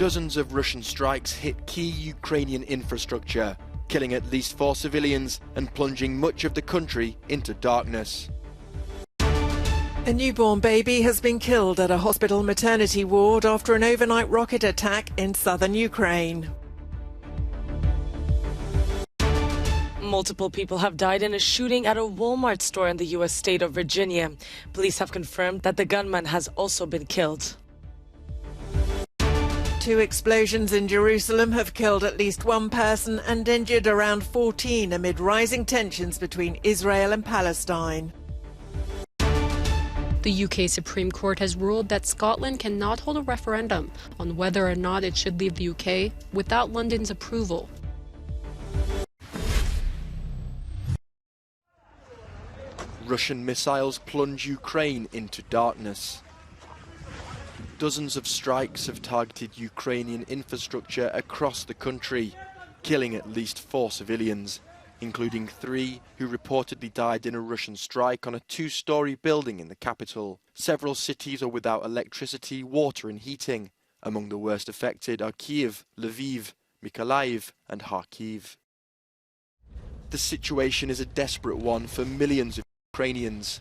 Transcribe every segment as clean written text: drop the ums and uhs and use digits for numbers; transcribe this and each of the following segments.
Dozens of Russian strikes hit key Ukrainian infrastructure, killing at least 4 civilians and plunging much of the country into darkness. A newborn baby has been killed at a hospital maternity ward after an overnight rocket attack in southern Ukraine. Multiple people have died in a shooting at a Walmart store in the U.S. state of Virginia. Police have confirmed that the gunman has also been killed. 2 explosions in Jerusalem have killed at least 1 person and injured around 14 amid rising tensions between Israel and Palestine. The UK Supreme Court has ruled that Scotland cannot hold a referendum on whether or not it should leave the UK without London's approval. Russian missiles plunge Ukraine into darkness. Dozens of strikes have targeted Ukrainian infrastructure across the country, killing at least 4 civilians, including 3 who reportedly died in a Russian strike on a 2-story building in the capital. Several cities are without electricity, water and heating. Among the worst affected are Kyiv, Lviv, Mykolaiv and Kharkiv. The situation is a desperate one for millions of Ukrainians.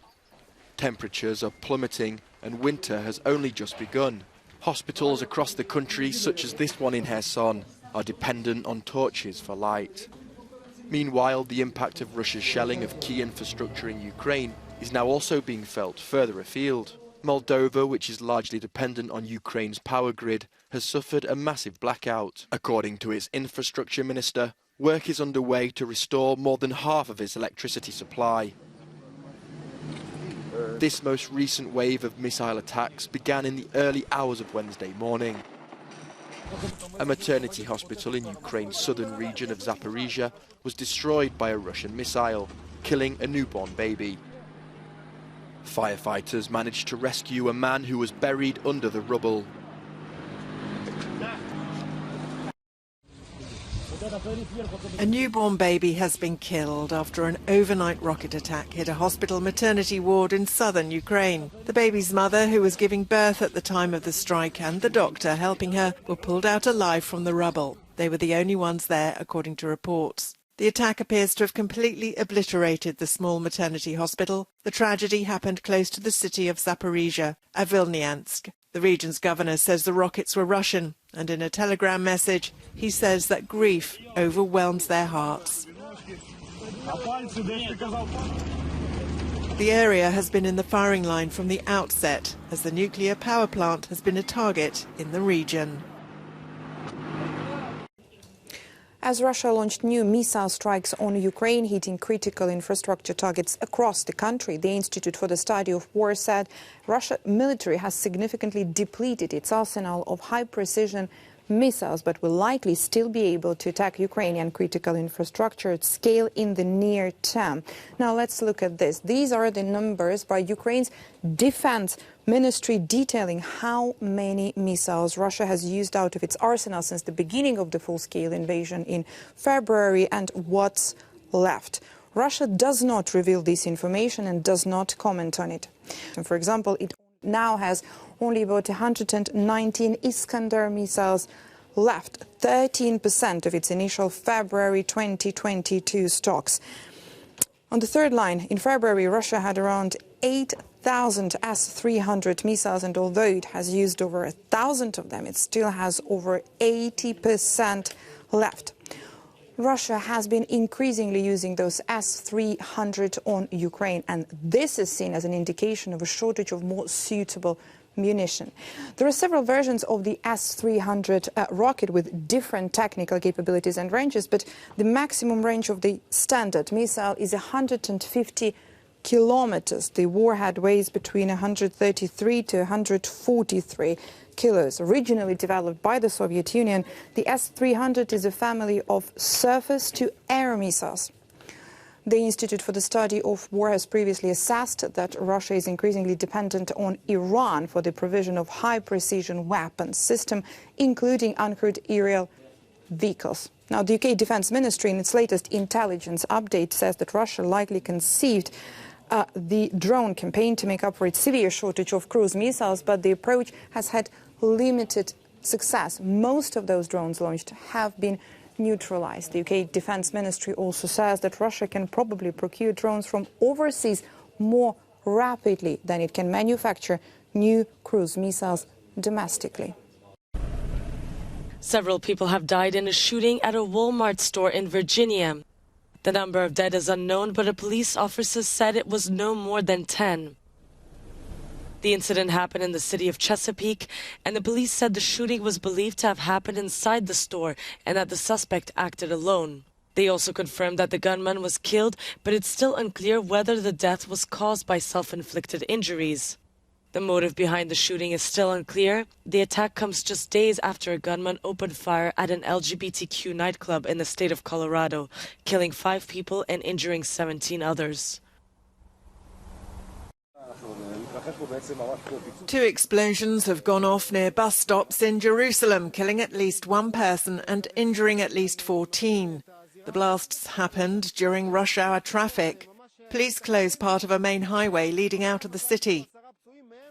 Temperatures are plummeting and winter has only just begun. Hospitals across the country, such as this one in Kherson, are dependent on torches for light. Meanwhile, the impact of Russia's shelling of key infrastructure in Ukraine is now also being felt further afield. Moldova, which is largely dependent on Ukraine's power grid, has suffered a massive blackout. According to its infrastructure minister, work is underway to restore more than half of its electricity supply. This most recent wave of missile attacks began in the early hours of Wednesday morning. A maternity hospital in Ukraine's southern region of Zaporizhia was destroyed by a Russian missile, killing a newborn baby. Firefighters managed to rescue a man who was buried under the rubble. A newborn baby has been killed after an overnight rocket attack hit a hospital maternity ward in southern Ukraine. The baby's mother, who was giving birth at the time of the strike, and the doctor helping her were pulled out alive from the rubble. They were the only ones there, according to reports. The attack appears to have completely obliterated the small maternity hospital. The tragedy happened close to the city of Zaporizhia, at Vilnyansk. The region's governor says the rockets were Russian, and in a telegram message, he says that grief overwhelms their hearts. The area has been in the firing line from the outset, as the nuclear power plant has been a target in the region. As Russia launched new missile strikes on Ukraine, hitting critical infrastructure targets across the country, the Institute for the Study of War said Russia's military has significantly depleted its arsenal of high-precision missiles, but will likely still be able to attack Ukrainian critical infrastructure at scale in the near term. Now let's look at this. These are the numbers by Ukraine's defense ministry detailing how many missiles Russia has used out of its arsenal since the beginning of the full-scale invasion in February and what's left. Russia does not reveal this information and does not comment on it. And for example, it now has only about 119 Iskander missiles left, 13% of its initial February 2022 stocks. On the third line, in February, Russia had around 8,000 S-300 missiles, and although it has used over 1,000 of them, it still has over 80% left. Russia has been increasingly using those S-300 on Ukraine, and this is seen as an indication of a shortage of more suitable munition. There are several versions of the S-300 rocket with different technical capabilities and ranges, but the maximum range of the standard missile is 150 kilometers. The warhead weighs between 133 to 143 kilos. Originally developed by the Soviet Union, the S-300 is a family of surface-to-air missiles. The Institute for the Study of War has previously assessed that Russia is increasingly dependent on Iran for the provision of high-precision weapons system, including uncrewed aerial vehicles. Now, the UK Defence Ministry, in its latest intelligence update, says that Russia likely conceived the drone campaign to make up for its severe shortage of cruise missiles, but the approach has had limited success. Most of those drones launched have been neutralized. The UK Defence Ministry also says that Russia can probably procure drones from overseas more rapidly than it can manufacture new cruise missiles domestically. Several people have died in a shooting at a Walmart store in Virginia. The number of dead is unknown, but a police officer said it was no more than 10. The incident happened in the city of Chesapeake, and the police said the shooting was believed to have happened inside the store and that the suspect acted alone. They also confirmed that the gunman was killed, but it's still unclear whether the death was caused by self-inflicted injuries. The motive behind the shooting is still unclear. The attack comes just days after a gunman opened fire at an LGBTQ nightclub in the state of Colorado, killing 5 people and injuring 17 others. 2 explosions have gone off near bus stops in Jerusalem, killing at least 1 person and injuring at least 14. The blasts happened during rush hour traffic. Police closed part of a main highway leading out of the city.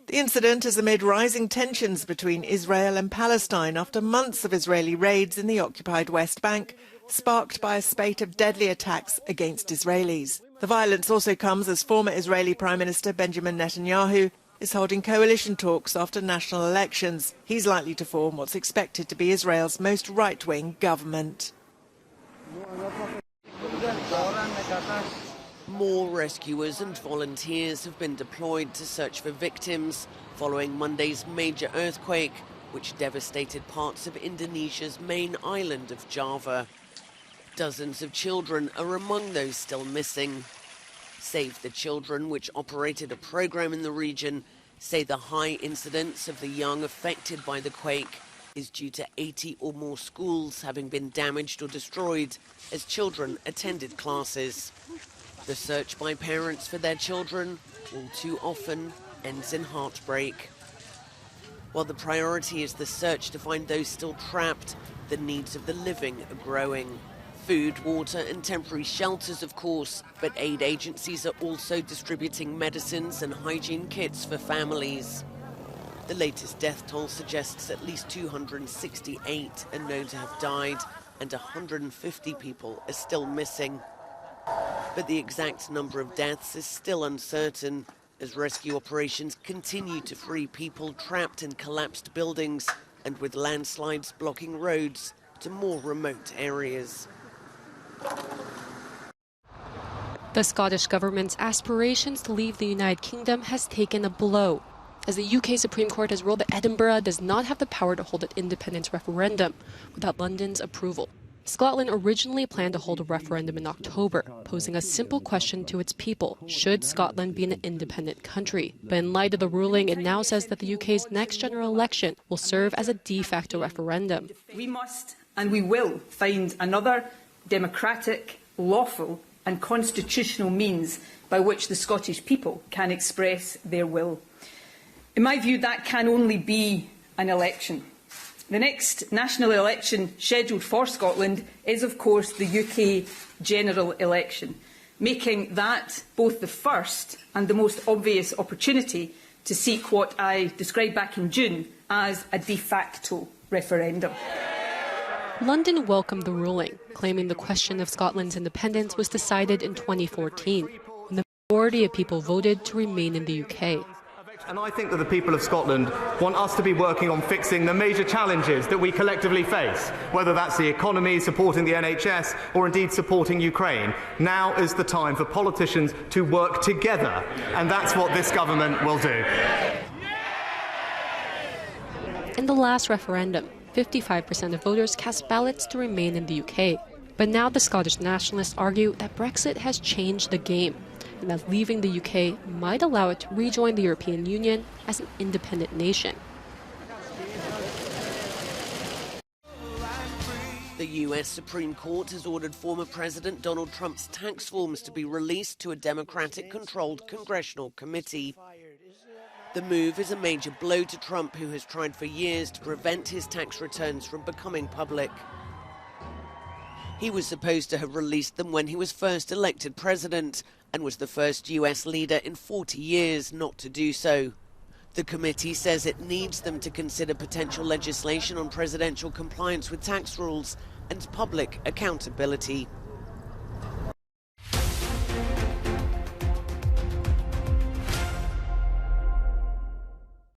The incident is amid rising tensions between Israel and Palestine after months of Israeli raids in the occupied West Bank, sparked by a spate of deadly attacks against Israelis. The violence also comes as former Israeli Prime Minister Benjamin Netanyahu is holding coalition talks after national elections. He's likely to form what's expected to be Israel's most right-wing government. More rescuers and volunteers have been deployed to search for victims following Monday's major earthquake, which devastated parts of Indonesia's main island of Java. Dozens of children are among those still missing. Save the Children, which operated a program in the region, say the high incidence of the young affected by the quake is due to 80 or more schools having been damaged or destroyed as children attended classes. The search by parents for their children all too often ends in heartbreak. While the priority is the search to find those still trapped, the needs of the living are growing. Food, water and temporary shelters, of course, but aid agencies are also distributing medicines and hygiene kits for families. The latest death toll suggests at least 268 are known to have died and 150 people are still missing. But the exact number of deaths is still uncertain as rescue operations continue to free people trapped in collapsed buildings and with landslides blocking roads to more remote areas. The Scottish government's aspirations to leave the United Kingdom has taken a blow, as the UK Supreme Court has ruled that Edinburgh does not have the power to hold an independence referendum without London's approval. Scotland originally planned to hold a referendum in October, posing a simple question to its people: should Scotland be an independent country? But in light of the ruling, it now says that the UK's next general election will serve as a de facto referendum. We must and we will find another democratic, lawful and constitutional means by which the Scottish people can express their will. In my view, that can only be an election. The next national election scheduled for Scotland is, of course, the UK general election, making that both the first and the most obvious opportunity to seek what I described back in June as a de facto referendum. London welcomed the ruling, claiming the question of Scotland's independence was decided in 2014, when the majority of people voted to remain in the UK. And I think that the people of Scotland want us to be working on fixing the major challenges that we collectively face, whether that's the economy, supporting the NHS, or indeed supporting Ukraine. Now is the time for politicians to work together, and that's what this government will do. In the last referendum, 55% of voters cast ballots to remain in the UK. But now the Scottish nationalists argue that Brexit has changed the game, and that leaving the UK might allow it to rejoin the European Union as an independent nation. The US Supreme Court has ordered former President Donald Trump's tax forms to be released to a Democratic-controlled congressional committee. The move is a major blow to Trump, who has tried for years to prevent his tax returns from becoming public. He was supposed to have released them when he was first elected president and was the first US leader in 40 years not to do so. The committee says it needs them to consider potential legislation on presidential compliance with tax rules and public accountability.